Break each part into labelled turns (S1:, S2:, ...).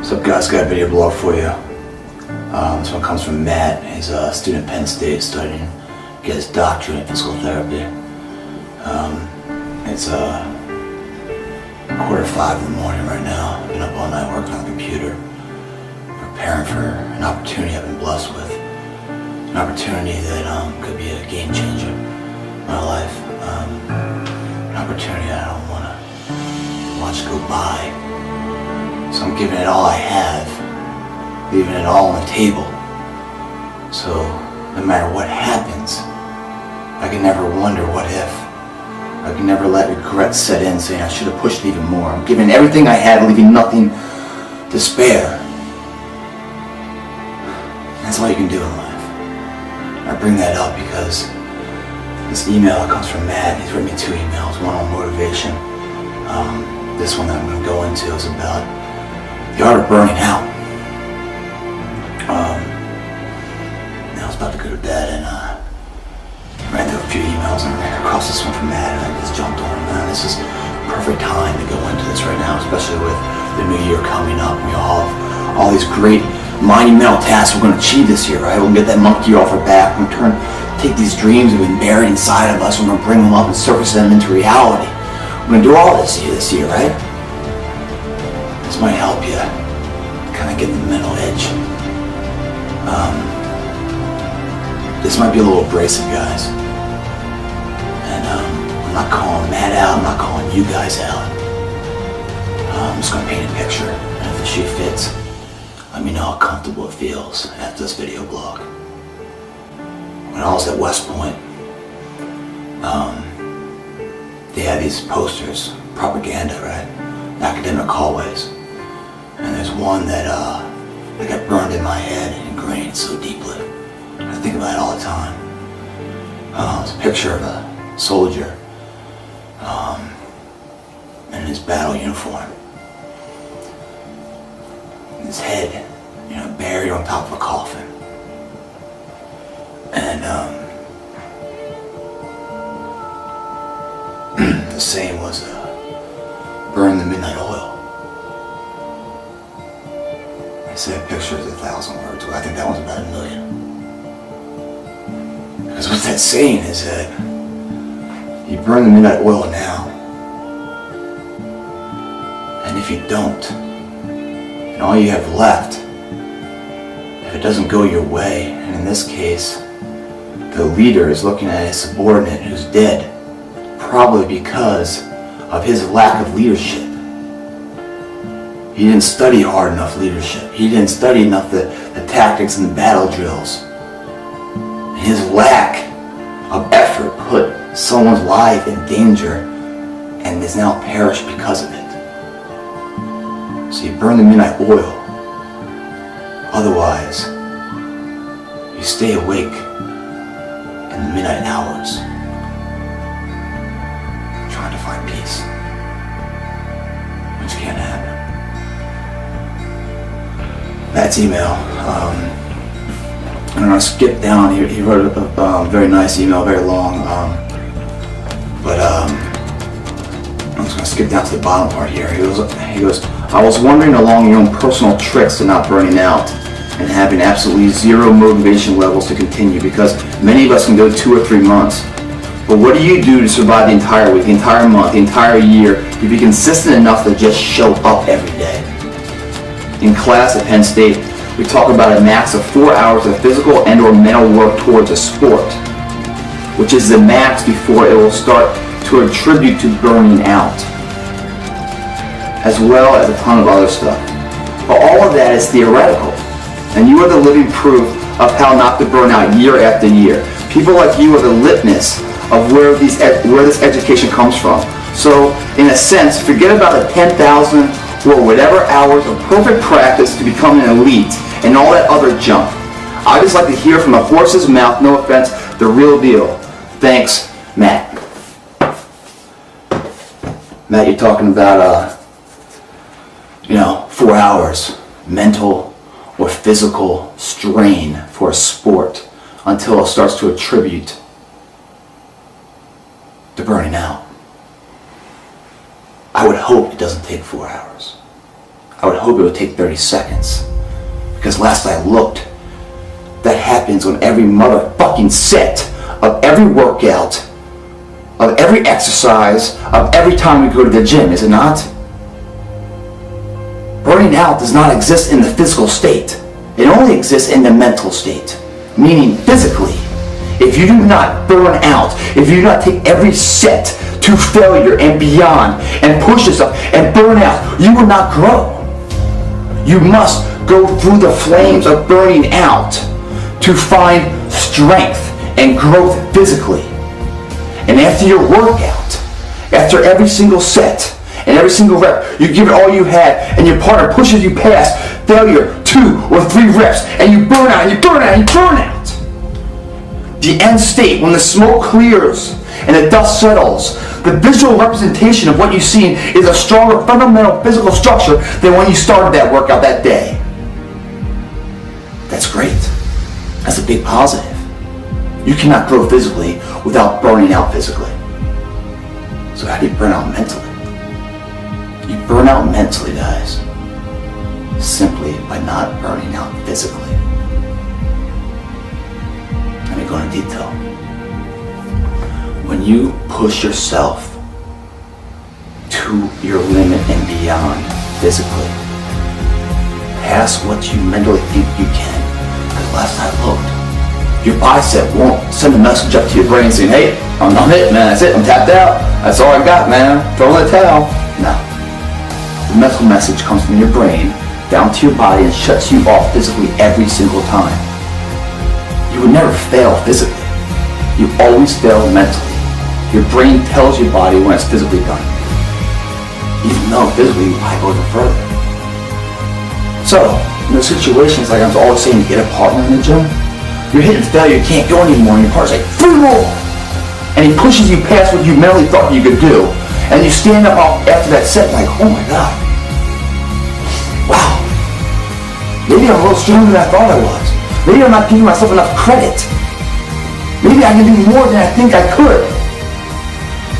S1: What's up, guys? Got a video blog for you. This one comes from Matt. He's a student at Penn State studying, get his doctorate in physical therapy. It's 4:45 in the morning right now. I've been up all night working on the computer, preparing for an opportunity I've been blessed with. An opportunity that could be a game changer in my life. An opportunity I don't want to watch go by. So I'm giving it all I have, leaving it all on the table. So no matter what happens, I can never wonder what if. I can never let regret set in, saying I should have pushed it even more. I'm giving everything I have, leaving nothing to spare. That's all you can do in life. I bring that up because this email comes from Matt. He's written me 2 emails, one on motivation. This one that I'm going to go into is about the art of burning out. I was about to go to bed and ran through a few emails and ran across this one from Matt, and I just jumped on it. Man, this is perfect time to go into this right now, especially with the new year coming up. We all have all these great monumental tasks we're going to achieve this year, right? We're going to get that monkey off our back. We're going to take these dreams that have been buried inside of us. We're going to bring them up and surface them into reality. We're going to do all this year, right? This might help you kind of get the mental edge. This might be a little abrasive, guys. And I'm not calling Matt out, I'm not calling you guys out. I'm just going to paint a picture. And if the shoe fits, let me know how comfortable it feels after this video blog. When I was at West Point, they had these posters, propaganda, right? Academic hallways. And there's one that got burned in my head and ingrained so deeply. I think about it all the time. It's a picture of a soldier in his battle uniform. His head, buried on top of a coffin. And the saying was, burn the midnight oil. They say a picture is 1,000 words. Well, I think that one's about 1,000,000. Because what that's saying is that you burn the midnight oil now, and if you don't, and all you have left, if it doesn't go your way, and in this case, the leader is looking at his subordinate who's dead, probably because of his lack of leadership. He didn't study hard enough leadership. He didn't study enough the tactics and the battle drills. His lack of effort put someone's life in danger and is now perished because of it. So you burn the midnight oil. Otherwise, you stay awake in the midnight hours trying to find peace, which can't happen. Matt's email. I'm going to skip down. He wrote a very nice email, very long, but I'm just going to skip down to the bottom part here. He goes, I was wondering along your own personal tricks to not burning out and having absolutely zero motivation levels to continue, because many of us can go 2 or 3 months. But what do you do to survive the entire week, the entire month, the entire year, to be consistent enough to just show up every day? In class at Penn State, we talk about a max of 4 hours of physical and or mental work towards a sport, which is the max before it will start to attribute to burning out, as well as a ton of other stuff. But all of that is theoretical, and you are the living proof of how not to burn out year after year. People like you are the litmus of where this education comes from. So, in a sense, forget about the 10,000 or whatever hours of perfect practice to become an elite and all that other junk. I just like to hear from the horse's mouth, no offense, the real deal. Thanks, Matt. Matt, you're talking about 4 hours mental or physical strain for a sport until it starts to attribute to burning out. I would hope it doesn't take 4 hours. I would hope it would take 30 seconds. Because last I looked, that happens on every motherfucking set of every workout, of every exercise, of every time we go to the gym, is it not? Burning out does not exist in the physical state. It only exists in the mental state, meaning physically. If you do not burn out, if you do not take every set to failure and beyond and push yourself and burn out, you will not grow. You must go through the flames of burning out to find strength and growth physically. And after your workout, after every single set and every single rep, you give it all you had and your partner pushes you past failure 2 or 3 reps and you burn out and you burn out and you burn out. The end state, when the smoke clears and the dust settles, the visual representation of what you see is a stronger fundamental physical structure than when you started that workout that day. That's great. That's a big positive. You cannot grow physically without burning out physically. So how do you burn out mentally? You burn out mentally, guys, simply by not burning out physically. Let me go into detail. When you push yourself to your limit and beyond physically, past what you mentally think you can, because last I looked, your bicep won't send a message up to your brain saying, hey, I'm it, man, that's it, I'm tapped out, that's all I got, man, throw in the towel. No. The mental message comes from your brain down to your body and shuts you off physically every single time. You would never fail physically. You always fail mentally. Your brain tells your body when it's physically done. Even though physically you might go even further. So, in those situations, like I'm always saying, to get a partner in the gym, you're hitting failure, you can't go anymore, and your partner's like, 3 more! And he pushes you past what you mentally thought you could do. And you stand up after that set like, oh my God. Wow. Maybe I'm a little stronger than I thought I was. Maybe I'm not giving myself enough credit. Maybe I can do more than I think I could.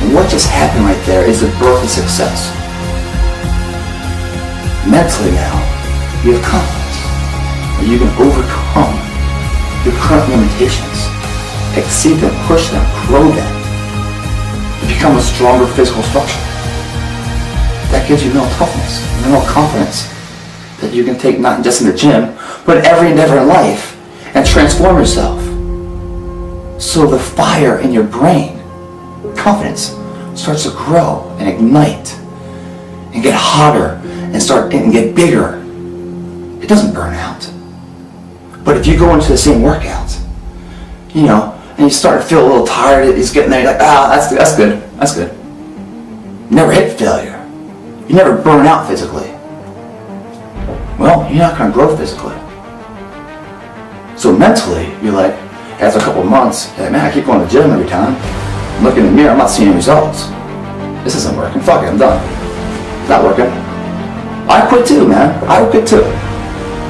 S1: And what just happened right there is the birth of success. Mentally now, you have confidence that you can overcome your current limitations, exceed them, push them, grow them, and become a stronger physical structure. That gives you mental toughness, mental confidence that you can take not just in the gym, but in every endeavor in life and transform yourself. So the fire in your brain, confidence, starts to grow and ignite and get hotter and get bigger. It doesn't burn out. But if you go into the same workout, and you start to feel a little tired, it's getting there, you're like, that's good. You never hit failure. You never burn out physically. Well, you're not going to grow physically. So mentally, you're like, after a couple of months, you're like, man, I keep going to the gym every time. I'm looking in the mirror, I'm not seeing any results. This isn't working. Fuck it, I'm done. It's not working. I quit too, man. I would quit too.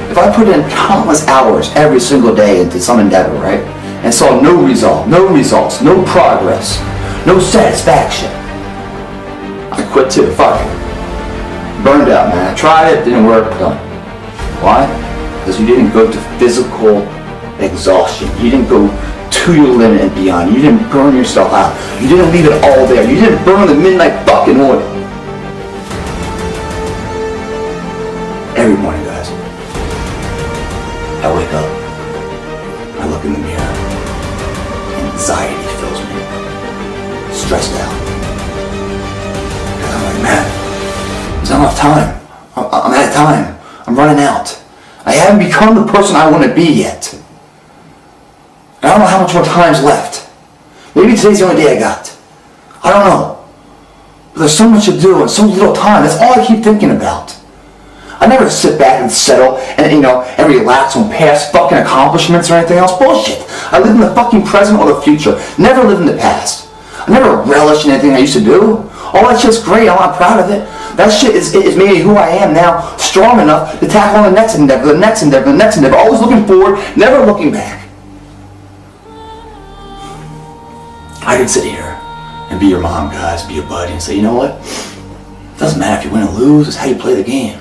S1: If I put in countless hours every single day into some endeavor, right, and saw no result, no results, no progress, no satisfaction, I quit too. Fuck it. Burned out, man. I tried it, didn't work, done. Why? Because you didn't go to physical exhaustion. You didn't go to your limit and beyond. You didn't burn yourself out. You didn't leave it all there. You didn't burn the midnight fucking oil. Every morning, guys, I wake up, I look in the mirror, anxiety fills me, stressed out. And I'm like, man, there's not enough time. I'm out of time. I'm running out. I haven't become the person I want to be yet. I don't know how much more time's left. Maybe today's the only day I got. I don't know. But there's so much to do and so little time. That's all I keep thinking about. I never sit back and settle and relax on past fucking accomplishments or anything else. Bullshit. I live in the fucking present or the future. Never live in the past. I never relish in anything I used to do. All that shit's great. I'm not proud of it. That shit is made me who I am now, strong enough to tackle on the next endeavor, the next endeavor, the next endeavor. Always looking forward, never looking back. I can sit here and be your mom, guys, be your buddy, and say, you know what? It doesn't matter if you win or lose, it's how you play the game.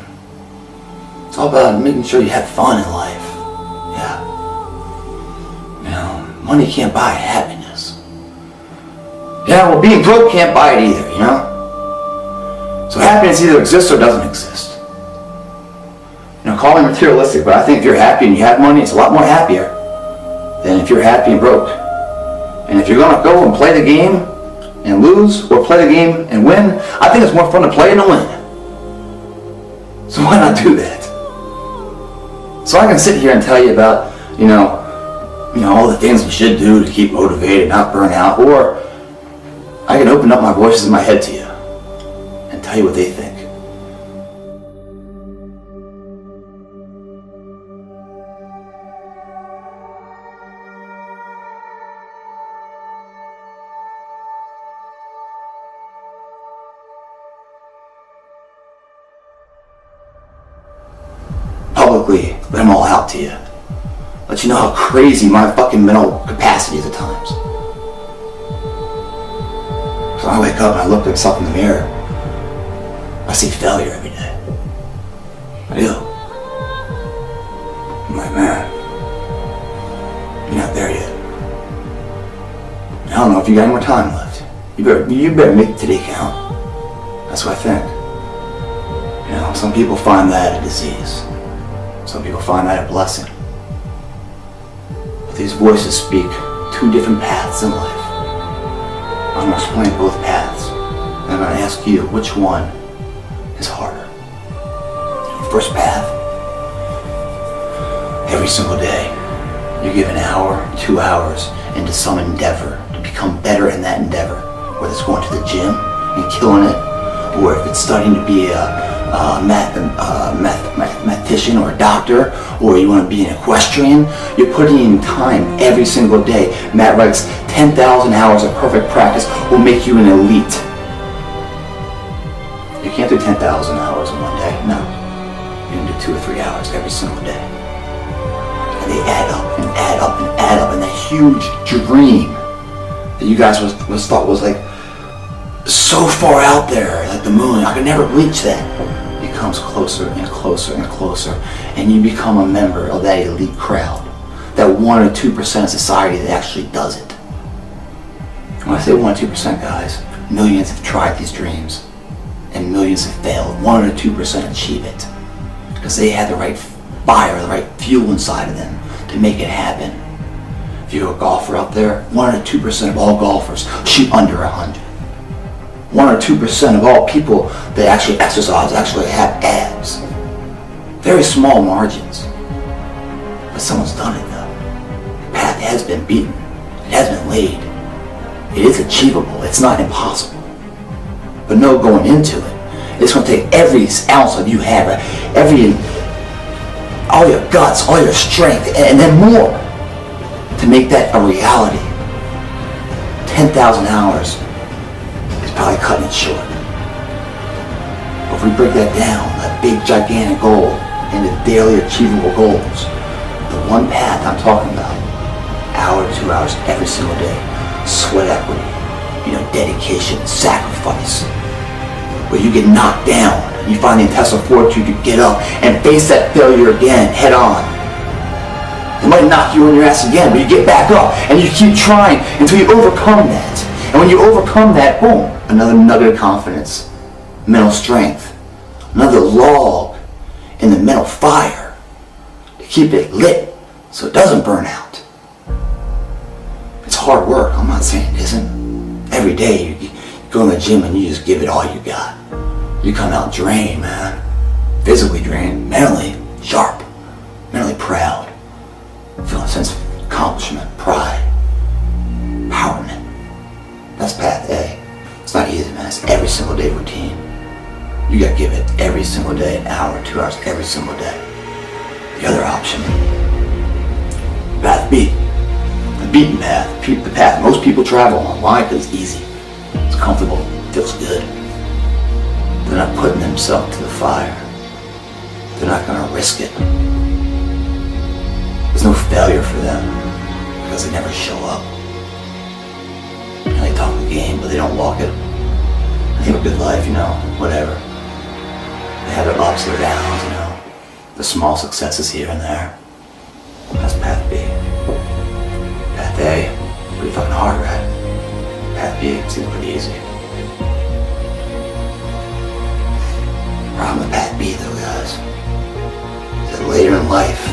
S1: It's all about making sure you have fun in life. Yeah. You know, money can't buy happiness. Yeah, well, being broke can't buy it either, you know? So happiness either exists or doesn't exist. You know, call me materialistic, but I think if you're happy and you have money, it's a lot more happier than if you're happy and broke. And if you're gonna go and play the game and lose, or play the game and win, I think it's more fun to play and to win. So why not do that? So I can sit here and tell you about, you know, all the things you should do to keep motivated, not burn out, or I can open up my voices in my head to you and tell you what they think. Publicly, let them all out to you. Let you know how crazy my fucking mental capacity is at times. So I wake up and I look at myself in the mirror. I see failure every day. I do. I'm like, man, you're not there yet. I don't know if you got any more time left. You better make today count. That's what I think. You know, some people find that a disease. Some people find that a blessing. But these voices speak two different paths in life. I'm going to explain both paths. And I'm going to ask you, which one is harder? First path. Every single day, you give an hour, 2 hours into some endeavor to become better in that endeavor. Whether it's going to the gym and killing it, or if it's studying to be a mathematician or a doctor, or you want to be an equestrian, you're putting in time every single day. Matt writes, 10,000 hours of perfect practice will make you an elite. You can't do 10,000 hours in one day, no. You can do 2 or 3 hours every single day. And they add up and add up and add up, and that huge dream that you guys was thought was like so far out there, like the moon, I could never reach that. It comes closer and closer and closer, and you become a member of that elite crowd, that 1 or 2% of society that actually does it. When I say 1 or 2%, guys, millions have tried these dreams, and millions have failed. 1 or 2% achieve it, because they had the right fire, the right fuel inside of them to make it happen. If you're a golfer out there, 1 or 2% of all golfers shoot under 100. 1 or 2% of all people that actually exercise actually have abs. Very small margins. But someone's done it though. The path has been beaten. It has been laid. It is achievable. It's not impossible. But no, going into it, it's going to take every ounce of you have, all your guts, all your strength, and then more to make that a reality. 10,000 hours is probably cutting it short. But if we break that down, that big gigantic goal, into daily achievable goals, the one path I'm talking about, hour to 2 hours every single day, sweat equity, dedication, sacrifice, where you get knocked down, you find the intestinal fortitude to get up and face that failure again, head on. It might knock you on your ass again, but you get back up and you keep trying until you overcome that. And when you overcome that, boom, another nugget of confidence, mental strength, another log in the mental fire to keep it lit so it doesn't burn out. It's hard work, I'm not saying it isn't. Every day you go in the gym and you just give it all you got. You come out drained, man. Physically drained, mentally sharp, mentally proud. Feeling a sense of accomplishment, pride, empowerment. That's path A. It's not easy, man. It's every single day routine. You gotta give it every single day, an hour, 2 hours, every single day. The other option, path B. The beaten path, the path most people travel on. Why? Because it's easy. It's comfortable. It feels good. They're not putting themselves to the fire. They're not gonna risk it. There's no failure for them because they never show up. And they talk the game, but they don't walk it. They have a good life, whatever. They have their ups, their downs, the small successes here and there. That's path B. Path A, pretty fucking hard, right? Path B seems pretty easy. Problem with path B though, guys, is that later in life,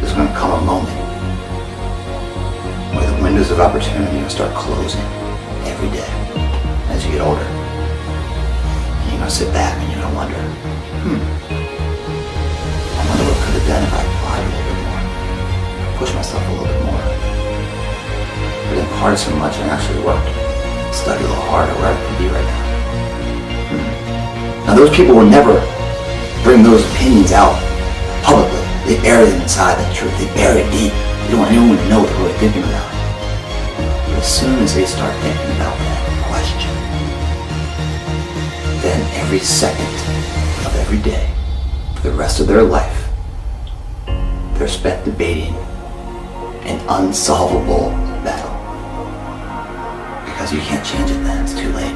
S1: there's gonna come a moment where the windows of opportunity will start closing every day as you get older. And you're gonna sit back and you're gonna wonder, I wonder what could have done if I applied a little bit more, pushed myself a little bit more. I didn't party so much and actually worked, studied a little harder where I could be right now. Now those people will never bring those opinions out publicly. They bury them inside that truth. They bury it deep. You don't want anyone to know what they're really thinking about. But as soon as they start thinking about that question, then every second of every day, for the rest of their life, they're spent debating an unsolvable battle. Because you can't change it then, it's too late.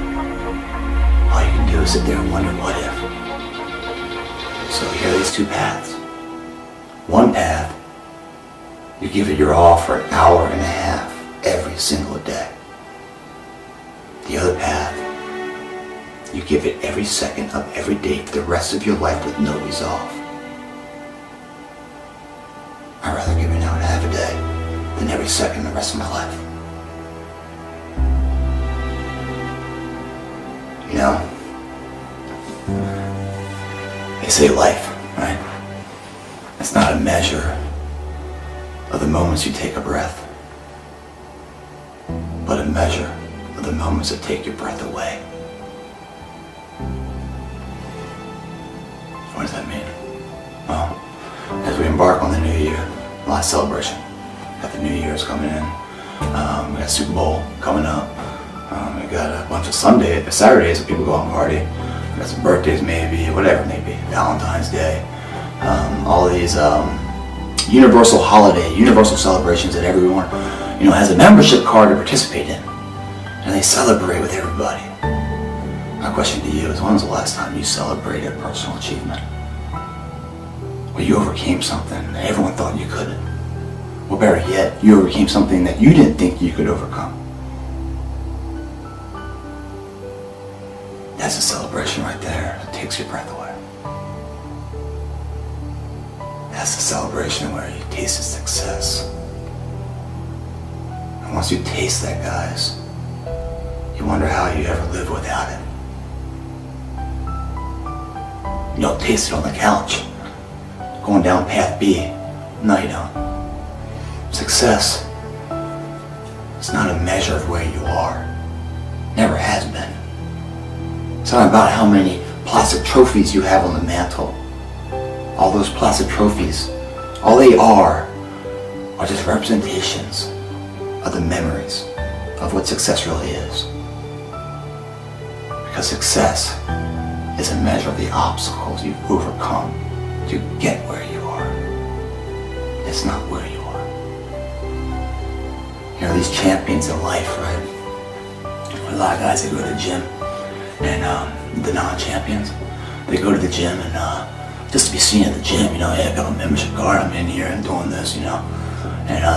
S1: All you can do is sit there and wonder what if. So here are these two paths. One path, you give it your all for an hour and a half every single day. The other path, you give it every second of every day for the rest of your life with no resolve. I'd rather give it an hour and a half a day than every second the rest of my life. You know, they say life, right? It's not a measure of the moments you take a breath, but a measure of the moments that take your breath away. What does that mean? Well, as we embark on the new year, a lot of celebration. Got the New Year's coming in. We got Super Bowl coming up. We got a bunch of Saturdays that people go out and party. We got some birthdays maybe, whatever it may be. Valentine's Day. All these universal celebrations that everyone, has a membership card to participate in. And they celebrate with everybody. My question to you is, when was the last time you celebrated a personal achievement? Where you overcame something that everyone thought you couldn't. Or better yet, you overcame something that you didn't think you could overcome. That's a celebration right there that takes your breath away. That's a celebration where you taste success. And once you taste that, guys, you wonder how you ever live without it. You don't taste it on the couch, going down path B. No, you don't. Success is not a measure of where you are. Never has been. It's not about how many plastic trophies you have on the mantle. All those plastic trophies, all they are just representations of the memories of what success really is. Because success is a measure of the obstacles you've overcome to get where you are. It's not where you are. These champions in life, right? A lot of guys, they go to the gym, and the non-champions, they go to the gym and just to be seen at the gym, hey, I got a membership card, I'm in here, I'm doing this, and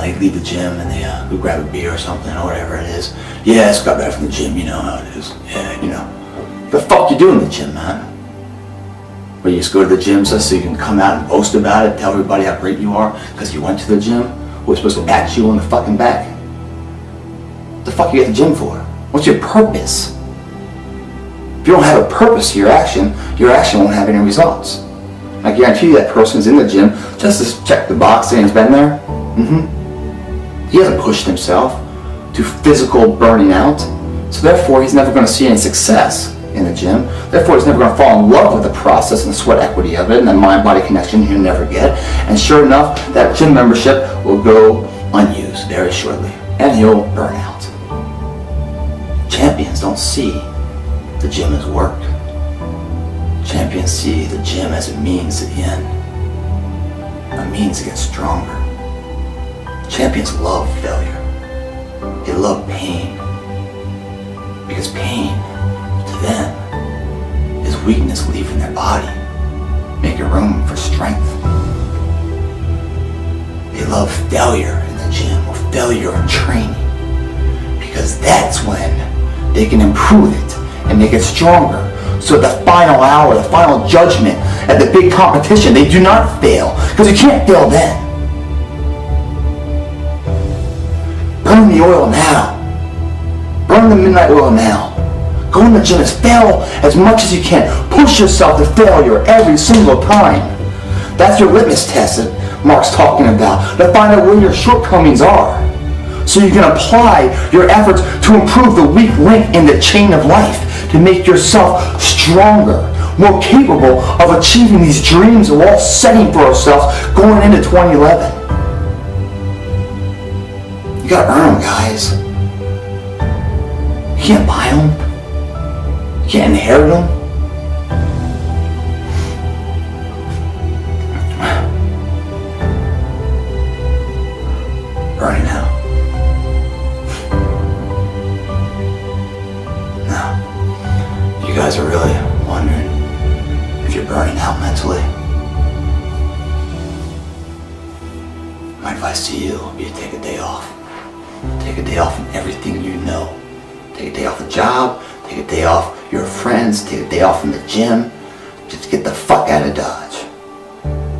S1: they leave the gym and they go grab a beer or something or whatever it is. Yeah, I just got back from the gym, you know how it is. Yeah, The fuck you doing in the gym, man? But you just go to the gym so you can come out and boast about it, tell everybody how great you are because you went to the gym? We're supposed to pat you on the fucking back. What the fuck you at the gym for? What's your purpose? If you don't have a purpose to your action won't have any results. I guarantee you that person's in the gym just to check the box saying he's been there. He hasn't pushed himself to physical burning out, so therefore he's never going to see any success in the gym. Therefore he's never going to fall in love with the process and the sweat equity of it and the mind-body connection he'll never get. And sure enough, that gym membership will go unused very shortly and he'll burn out. Champions don't see the gym as work. Champions see the gym as a means to the end, a means to get stronger. Champions love failure. They love pain. Because pain, to them, is weakness leaving their body, making room for strength. They love failure in the gym or failure in training, because that's when they can improve it and make it stronger. So at the final hour, the final judgment, at the big competition, they do not fail, because you can't fail then. Burn the oil now. Burn the midnight oil now. Go in the gym and fail as much as you can. Push yourself to failure every single time. That's your litmus test that Mark's talking about, to find out where your shortcomings are, so you can apply your efforts to improve the weak link in the chain of life, to make yourself stronger, more capable of achieving these dreams we're all setting for ourselves going into 2011. You gotta earn them, guys. You can't buy them. You can't inherit them. Burning out. Now, you guys are really wondering if you're burning out mentally. My advice to you would be to take a day off. Take a day off from everything you know. Take a day off the job, take a day off your friends, take a day off from the gym. Just get the fuck out of Dodge.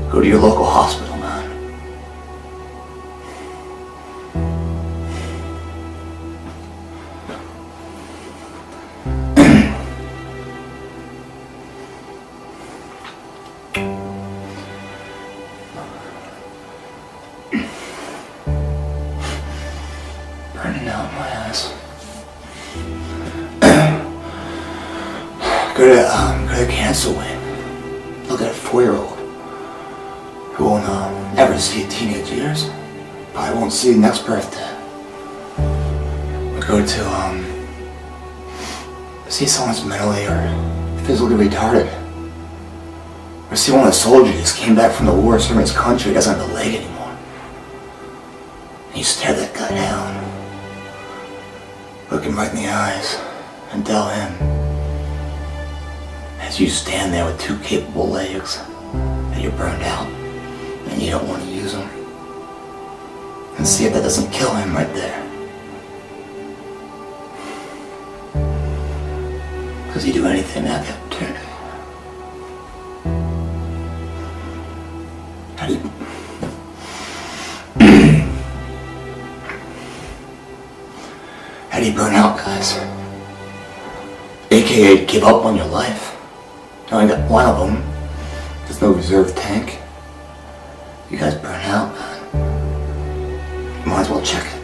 S1: Go to your local hospital, man. Burning out my ass. Go to Cancer Wing. Look at a 4-year-old who won't ever see teenage years. Probably won't see next birthday. Or go to see someone's mentally or physically retarded. Or see one of the soldiers who just came back from the war, serving his country, doesn't have a leg anymore. And you stare that guy down. Look him right in the eyes and tell him, as you stand there with 2 capable legs, that you're burned out and you don't want to use them. And see if that doesn't kill him right there. Because he'd do anything to have the opportunity. How do you burn out, guys? AKA give up on your life. You only got one of them. There's no reserve tank. You guys burn out, man. Might as well check it.